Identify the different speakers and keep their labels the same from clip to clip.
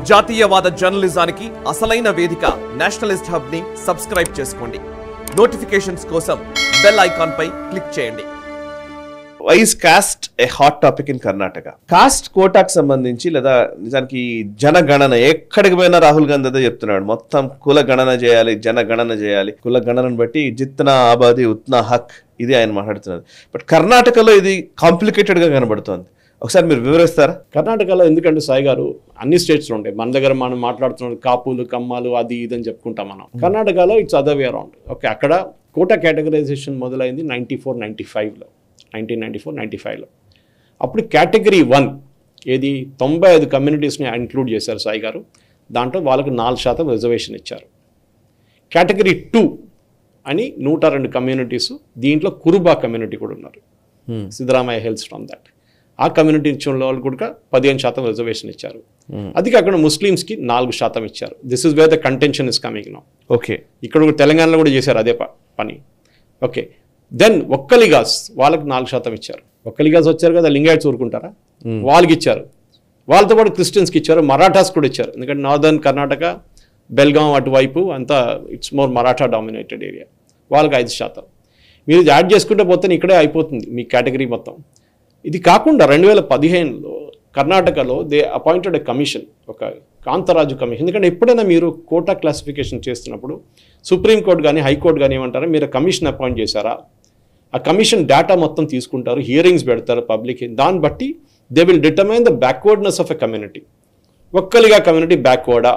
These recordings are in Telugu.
Speaker 1: జాతీయవాద జర్నలిజానికి అసలైన వేదిక నేషనలిస్ట్ హబ్ ని సబ్స్క్రైబ్ చేసుకోండి. నోటిఫికేషన్స్ కోసం బెల్ ఐకాన్ పై క్లిక్ చేయండి.
Speaker 2: Why is caste a hot topic in Karnataka? Caste కోటాకు సంబంధించి లేదా నిజానికి జనగణన ఎక్కడికి పోయినా రాహుల్ గాంధీ అదే చెప్తున్నాడు. మొత్తం కుల గణన చేయాలి, జనగణన చేయాలి. కుల గణనను బట్టి జిత్నా ఆబాది ఉత్నా హక్, ఇది ఆయన మాట్లాడుతున్నారు. బట్ కర్ణాటకలో ఇది కాంప్లికేటెడ్ గా కనబడుతోంది. ఒకసారి మీరు వివరిస్తారా?
Speaker 3: కర్ణాటకలో ఎందుకంటే సాయి గారు అన్ని స్టేట్స్లో ఉంటాయి. మన దగ్గర మనం మాట్లాడుతున్నాం కాపులు కమ్మాలు అది ఇది అని చెప్పుకుంటాం మనం. కర్ణాటకలో it's other way around. Okay, అక్కడ కోటా కేటగరైజేషన్ మొదలైంది 1994-95లో. అప్పుడు కేటగిరీ 1 ఏది 95 కమ్యూనిటీస్ని ఇంక్లూడ్ చేశారు సాయి గారు. దాంట్లో వాళ్ళకు 4% రిజర్వేషన్ ఇచ్చారు. కేటగిరీ 2 అని 102 కమ్యూనిటీస్, దీంట్లో కురుబా కమ్యూనిటీ కూడా ఉన్నారు. Siddaramaiah hails from that. ఆ కమ్యూనిటీ ఇచ్చిన వాళ్ళు కూడా 15% రిజర్వేషన్ ఇచ్చారు. అది కాకుండా ముస్లిమ్స్కి 4% ఇచ్చారు. This is where the contention is coming now.
Speaker 2: Okay,
Speaker 3: ఇక్కడ తెలంగాణలో కూడా చేశారు అదే పని. ఓకే, దెన్ ఒక్కలిగాస్ వాళ్ళకి 4% ఇచ్చారు. ఒక్కలిగాస్ వచ్చారు కదా, లింగాయట్స్ ఊరుకుంటారా? వాళ్ళకి ఇచ్చారు. వాళ్ళతో పాటు క్రిస్టియన్స్కి ఇచ్చారు, మరాఠాస్ కూడా ఇచ్చారు. ఎందుకంటే నార్దర్న్ కర్ణాటక, బెల్గాం అటువైపు అంతా it's more Maratha dominated area. వాళ్ళకి 5%. మీరు యాడ్ చేసుకుంటే పోతే ఇక్కడే అయిపోతుంది మీ కేటగిరీ మొత్తం. ఇది కాకుండా 2015లో కర్ణాటకలో దే అపాయింటెడ్ ఎ కమిషన్, ఒక కాంతరాజు కమిషన్. ఎందుకంటే ఎప్పుడైనా మీరు కోటా క్లాసిఫికేషన్ చేస్తున్నప్పుడు సుప్రీంకోర్టు కానీ హైకోర్టు కానీ ఏమంటారా, మీరు కమిషన్ అపాయింట్ చేశారా? ఆ కమిషన్ డేటా మొత్తం తీసుకుంటారు, హియరింగ్స్ పెడతారు పబ్లిక్. దాన్ని బట్టి they will determine the backwardness of a community. Vokkaliga community బ్యాక్వర్డా,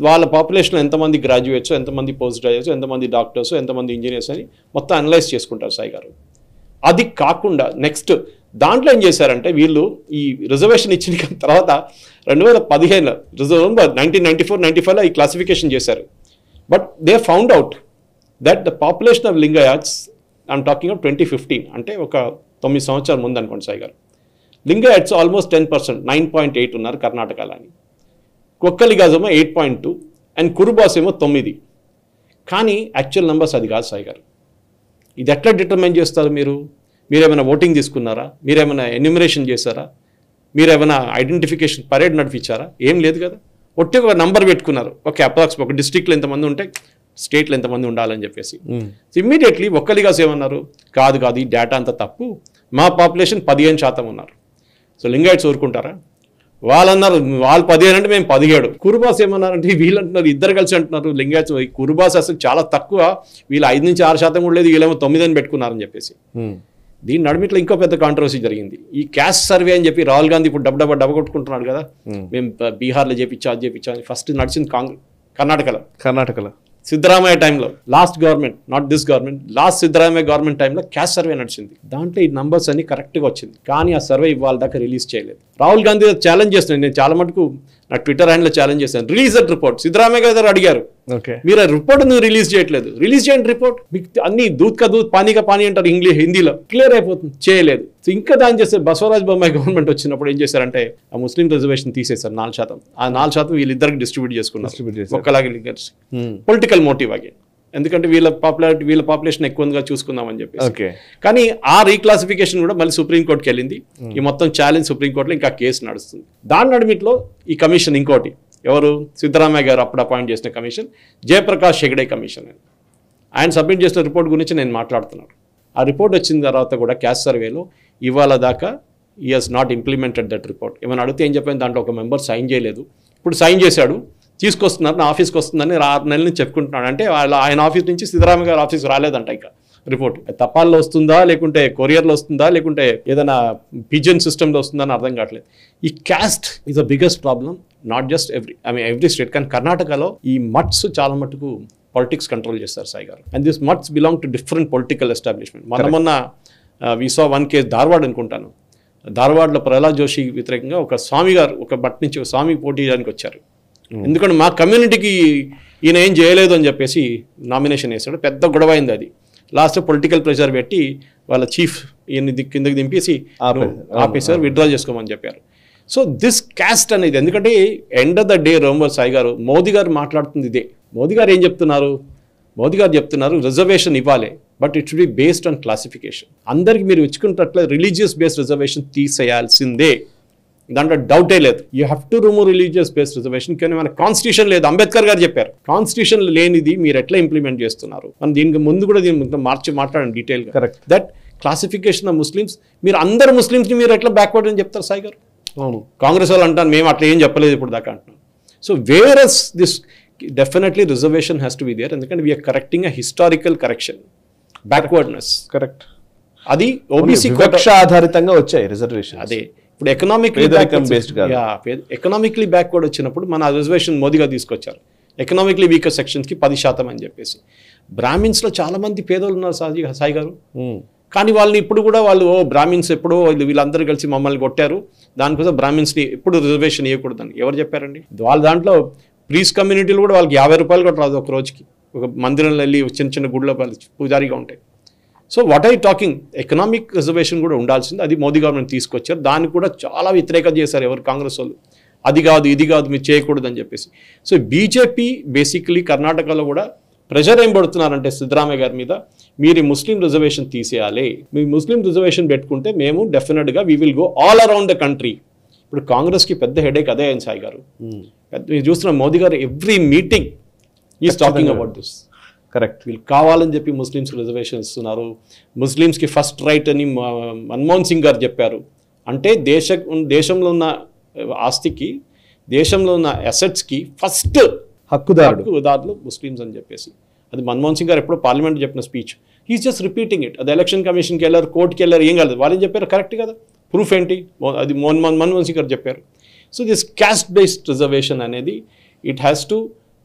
Speaker 3: వాళ్ళ పాపులేషన్లో ఎంతమంది గ్రాడ్యుయేట్స్, ఎంతమంది పోస్ట్ గ్రాడ్యుయేట్స్, ఎంతమంది డాక్టర్స్, ఎంతమంది ఇంజనీర్స్ అని మొత్తం అనలైజ్ చేసుకుంటారు సాయి గారు. అది కాకుండా నెక్స్ట్ దాంట్లో ఏం చేశారంటే, వీళ్ళు ఈ రిజర్వేషన్ ఇచ్చిన తర్వాత 2015 1994-95లో ఈ క్లాసిఫికేషన్ చేశారు. But they found out that the population of Lingayats, I'm talking of 2015, అంటే ఒక 9 సంవత్సరాల ముందు అనుకోండి సాయి గారు. లింగాయట్స్ ఆల్మోస్ట్ 10%, 9.8 ఉన్నారు కర్ణాటకలో అని. ఒక్కలిగాస్ ఏమో 8.2 అండ్ కురుబాస్ ఏమో 9. కానీ యాక్చువల్ నెంబర్స్ అది కాదు సాయి గారు. ఇది ఎట్లా డిటర్మైన్ చేస్తారు? మీరేమైనా ఓటింగ్ తీసుకున్నారా? మీరేమైనా ఎన్యూమరేషన్ చేశారా? మీరేమైనా ఐడెంటిఫికేషన్ పరేడ్ నడిపించారా? ఏం లేదు కదా. ఒట్టి ఒక నంబర్ పెట్టుకున్నారు. ఓకే, అప్రాక్స్ ఒక డిస్ట్రిక్ట్లో ఎంతమంది ఉంటే స్టేట్లో ఎంతమంది ఉండాలని చెప్పేసి. ఇమ్మీడియట్లీ ఒక్కలిగాస్ ఏమన్నారు, కాదు ఈ డేటా అంతా తప్పు, మా పాపులేషన్ 15% ఉన్నారు. సో లింగాయట్స్ ఊరుకుంటారా? వాళ్ళన్నారు వాళ్ళు 15 అంటే మేము 17. కురుబాస్ ఏమన్నారంటే వీళ్ళు అంటున్నారు, ఇద్దరు కలిసి అంటున్నారు లింగాయట్స్ కురుబాస్ అసలు చాలా తక్కువ, వీళ్ళు 5-6% కూడా లేదు, వీళ్ళేమో 9 అని పెట్టుకున్నారని చెప్పేసి. దీని నడుమిట్లో ఇంకో పెద్ద కాంట్రవర్సీ జరిగింది. ఈ క్యాస్ట్ సర్వే అని చెప్పి రాహుల్ గాంధీ ఇప్పుడు డబ్బ కొట్టుకుంటున్నాడు కదా, మేము బీహార్లో చేపించా అది చేపించా. ఫస్ట్ నడిచింది కర్ణాటకలో సిద్ధరామయ్య టైంలో, last government, not this government, last Siddaramaiah government టైంలో క్యాస్ట్ సర్వే నడిచింది. దాంట్లో ఈ నంబర్స్ అన్ని కరెక్ట్గా వచ్చింది. కానీ ఆ సర్వే ఇవాళ దాకా రిలీజ్ చేయలేదు. రాహుల్ గాంధీ ఛాలెంజ్ చేస్తున్నాను, నేను చాలా మటుకు నా ట్విట్టర్ హ్యాండ్లో ఛాలెంజ్ చేశాను, రిలీజ్ దట్ రిపోర్ట్. సిద్ధరామయ్య గారు అడిగారు, మీరు ఆ రిపోర్ట్ నువ్వు రిలీజ్ చేయట్లేదు, రిలీజ్ చేయండి రిపోర్ట్, మీకు అన్ని దూద్ కా దూద్ పానీ కా పానీ అంటారు హిందీలో, క్లియర్ అయిపోతుంది. చేయలేదు. సో ఇంకా దాని చేస్తే బసవరాజ్ బొమ్మాయి గవర్నమెంట్ వచ్చినప్పుడు ఏం చేశారంటే ఆ ముస్లిం రిజర్వేషన్ తీసేశారు 4%. ఆ 4% వీళ్ళిద్దరికి డిస్ట్రిబ్యూట్ చేసుకున్నారు ఒక్కలాగే. పొలిటికల్ మోటివ్ అగైన్, ఎందుకంటే వీళ్ళ పాపులేషన్ ఎక్కువగా చూసుకుందామని చెప్పి. కానీ ఆ రీక్లాసిఫికేషన్ కూడా మళ్ళీ సుప్రీంకోర్టుకి వెళ్ళింది. ఈ మొత్తం ఛాలెంజ్ సుప్రీంకోర్టులో ఇంకా కేసు నడుస్తుంది. దాని నడిమిట్లో ఈ కమిషన్ ఇంకోటి, ఎవరు సిద్ధరామయ్య గారు అప్పుడు అపాయింట్ చేసిన కమిషన్, జయప్రకాష్ హెగ్డే కమిషన్ అని. ఆయన సబ్మిట్ చేసిన రిపోర్ట్ గురించి నేను మాట్లాడుతున్నాను. ఆ రిపోర్ట్ వచ్చిన తర్వాత కూడా క్యాస్ట్ సర్వేలో ఇవాళ దాకా ఈ has not implemented that report. ఏమైనా అడిగితే ఏం చెప్పాను, దాంట్లో ఒక మెంబర్ సైన్ చేయలేదు. ఇప్పుడు సైన్ చేశాడు, తీసుకొస్తున్నారు, నా ఆఫీస్కి వస్తుందని 6 నెలల నుంచి చెప్పుకుంటున్నాడు. అంటే ఆయన ఆఫీస్ నుంచి సిద్ధరామయ్య గారి ఆఫీస్కి రాలేదంట ఇంకా రిపోర్ట్. తపాల్లో వస్తుందా, లేకుంటే కొరియర్లో వస్తుందా, లేకుంటే ఏదైనా పిజన్ సిస్టంలో వస్తుందా అని అర్థం కావట్లేదు. ఈ caste is the biggest problem, not just every state. కానీ కర్ణాటకలో ఈ మట్స్ చాలా మటుకు పాలిటిక్స్ కంట్రోల్ చేస్తారు సాయి గారు. And this mutts belong to different political establishment. మొన్న we saw one case Dharwad అనుకుంటాను. ధార్వాడ్లో ప్రహ్లాద్ జోషి వ్యతిరేకంగా ఒక స్వామి గారు ఒక బట్ నుంచి ఒక స్వామి పోటీ చేయడానికి వచ్చారు. ఎందుకంటే మా కమ్యూనిటీకి ఈయన ఏం చేయలేదు అని చెప్పేసి నామినేషన్ వేశాడు. పెద్ద గొడవ అయింది అది. లాస్ట్ పొలిటికల్ ప్రెషర్ పెట్టి వాళ్ళ చీఫ్ ఈయన కిందకి దింపేసి ఆపేశారు, విత్డ్రా చేసుకోమని చెప్పారు. సో దిస్ క్యాస్ట్ అనేది, ఎందుకంటే end of the day rumour Sai గారు, మోదీ గారు మాట్లాడుతుంది ఇదే. మోదీ గారు ఏం చెప్తున్నారు? మోదీ గారు చెప్తున్నారు రిజర్వేషన్ ఇవ్వాలి, but it should be based on classification. అందరికి మీరు ఇచ్చుకున్నట్లే రిలీజియస్ బేస్డ్ రిజర్వేషన్ తీసేయాల్సిందే. దాంట్లో డౌటే లేదు. You have to remove religious based reservation. కానీ మన కాన్స్టిట్యూషన్ లేదు. అంబేద్కర్ గారు చెప్పారు కాన్స్టిట్యూషన్ లేనిది మీరు ఎట్లా ఇంప్లిమెంట్ చేస్తున్నారు. మనం దీనికి ముందు కూడా దీన్ని మాట్లాడండి డీటెయిల్గా.
Speaker 2: Correct.
Speaker 3: That classification of Muslims, మీరు అందరు ముస్లిమ్స్ని మీరు ఎట్లా బ్యాక్వర్డ్ అని చెప్తారు సాయి గారు?
Speaker 2: అవును.
Speaker 3: కాంగ్రెస్ వాళ్ళు అంటారు మేము అట్లా ఏం చెప్పలేదు ఇప్పుడు దాకా అంటున్నాం. So whereas this definitely reservation has to be there. ఎందుకంటే we're correcting a historical correction, backwardness.
Speaker 2: Correct.
Speaker 3: అది ఓబీసీ
Speaker 2: వివక్ష ఆధారితంగా వచ్చాయి రిజర్వేషన్.
Speaker 3: అదే ఇప్పుడు ఎకనామిక్లీ బ్యాక్వర్డ్ వచ్చినప్పుడు మన రిజర్వేషన్ మోదీగా తీసుకొచ్చారు. ఎకనామిక్లీ వీకర్ సెక్షన్స్కి 10% అని చెప్పేసి. బ్రాహ్మిన్స్లో చాలా మంది పేదోళ్ళు ఉన్నారు సాయి గారు. కానీ వాళ్ళని ఇప్పుడు కూడా వాళ్ళు బ్రాహ్మిన్స్ ఎప్పుడో వీళ్ళందరూ కలిసి మమ్మల్ని కొట్టారు, దానికోసం బ్రాహ్మిన్స్ని ఎప్పుడు రిజర్వేషన్ ఇవ్వకూడదని ఎవరు చెప్పారండి? వాళ్ళ దాంట్లో ప్రీస్ కమ్యూనిటీలు కూడా వాళ్ళకి 50 రూపాయలు కూడా రాదు ఒక రోజుకి. ఒక మందిరంలో వెళ్ళి చిన్న చిన్న గుడిలో పూజారిగా ఉంటాయి. So what I talking, economic reservation కూడా ఉండాల్సింది. అది మోదీ గవర్నమెంట్ తీసుకొచ్చారు. దాన్ని కూడా చాలా వ్యతిరేకత చేశారు ఎవరు కాంగ్రెస్ వాళ్ళు. అది కాదు ఇది కాదు మీరు చేయకూడదు అని చెప్పేసి. సో బీజేపీ బేసిక్లీ కర్ణాటకలో కూడా ప్రెషర్ ఏం పడుతున్నారంటే సిద్ధరామయ్య గారి మీద, మీరు ముస్లిం రిజర్వేషన్ తీసేయాలి, మీరు ముస్లిం రిజర్వేషన్ పెట్టుకుంటే మేము డెఫినెట్గా we will go all around the country. ఇప్పుడు కాంగ్రెస్కి పెద్ద హెడేక్ అదే అయింది సాయి గారు. మీరు చూస్తున్నాం మోదీ గారు every meeting is talking about this.
Speaker 2: Correct.
Speaker 3: వీళ్ళు కావాలని చెప్పి ముస్లిమ్స్ రిజర్వేషన్ ఇస్తున్నారు, ముస్లిమ్స్కి ఫస్ట్ రైట్ అని మన్మోహన్ సింగ్ గారు చెప్పారు. అంటే దేశంలో ఉన్న ఆస్తికి, దేశంలో ఉన్న అసెట్స్కి ఫస్ట్ హక్కుదారులు ముస్లిమ్స్ అని చెప్పేసి. అది మన్మోహన్ సింగ్ గారు ఎప్పుడో పార్లమెంట్ చెప్పిన speech. He's just repeating it. అది ఎలక్షన్ కమిషన్కి వెళ్ళారు, కోర్టుకి వెళ్ళారు, ఏం కాలేదు. వాళ్ళు ఏం చెప్పారు కరెక్ట్ కదా, ప్రూఫ్ ఏంటి? అది మన్మోహన్ సింగ్ గారు చెప్పారు. So this caste based reservation అనేది it has to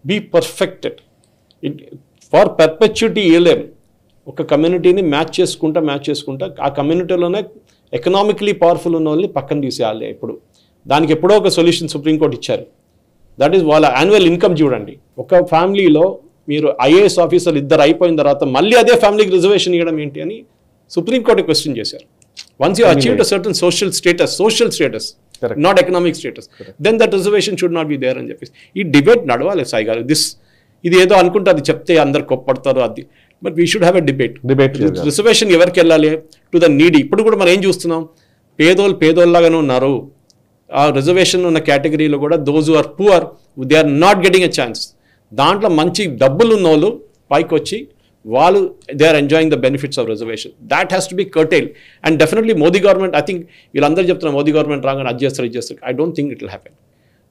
Speaker 3: be perfected. It for perpetuity ఇవ్వలేం. ఒక కమ్యూనిటీని మ్యాచ్ చేసుకుంటా ఆ కమ్యూనిటీలోనే ఎకనామికలీ పవర్ఫుల్ ఉన్న వాళ్ళని పక్కన తీసేయాలి. ఇప్పుడు దానికి ఎప్పుడో ఒక సొల్యూషన్ సుప్రీంకోర్టు ఇచ్చారు. దట్ ఈస్ వాళ్ళ యాన్యువల్ ఇన్కమ్ చూడండి. ఒక ఫ్యామిలీలో మీరు ఐఏఎస్ ఆఫీసర్లు ఇద్దరు అయిపోయిన తర్వాత మళ్ళీ అదే ఫ్యామిలీకి రిజర్వేషన్ ఇవ్వడం ఏంటి అని సుప్రీంకోర్టు క్వశ్చన్ చేశారు. Once you achieved a certain social status not economic status, then that reservation should not be there అని చెప్పేసి ఈ డిబేట్ నడవాలి సాయి గారు. ఇది ఏదో అనుకుంటే అది చెప్తే అందరు కొప్పడతారు అది, but we should have a debate. Reservation ఎవరికి వెళ్ళాలి? To the needy. ఇప్పుడు కూడా మనం ఏం చూస్తున్నాం, పేదోళ్ళలాగానే ఉన్నారు. ఆ రిజర్వేషన్ ఉన్న కేటగిరీలో కూడా those who are poor they are not getting a chance. దాంట్లో మంచి డబ్బులు ఉన్న వాళ్ళు పైకి వచ్చి వాళ్ళు they are enjoying the benefits of reservation. That has to be curtail. And definitely Modi government, I think వీళ్ళందరూ చెప్తున్నారు మోదీ గవర్నమెంట్ రాగానే అది చేస్తారు. I don't think it will happen.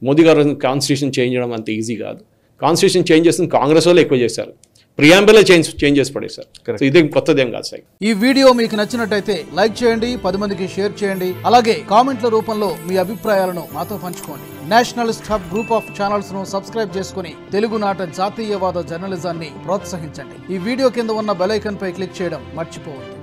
Speaker 3: Modi government constitution change చేయడం అంత ఈజీ కాదు. కాన్స్టిట్యూషన్ చేంజ్ చేసిన కాంగ్రెస్ వాళ్ళు ఎక్కువ చేశారు, ప్రియాంబులే చేంజ్ చేసి పడేశారు. సో ఇదేం కొత్తదేం కాదు సార్.
Speaker 4: ఈ వీడియో మీకు నచ్చినట్టయితే లైక్ చేయండి, 10 మందికి షేర్ చేయండి. అలాగే కామెంట్ల రూపంలో మీ అభిప్రాయాలను మాతో పంచుకోండి. Nationalist hub group of channels ను సబ్స్క్రైబ్ చేసుకుని తెలుగునాట జాతీయవాద జర్నలిజాన్ని ప్రోత్సహించండి. ఈ వీడియో కింద ఉన్న బెల్ ఐకాన్ పై క్లిక్ చేయడం మర్చిపోవద్దు.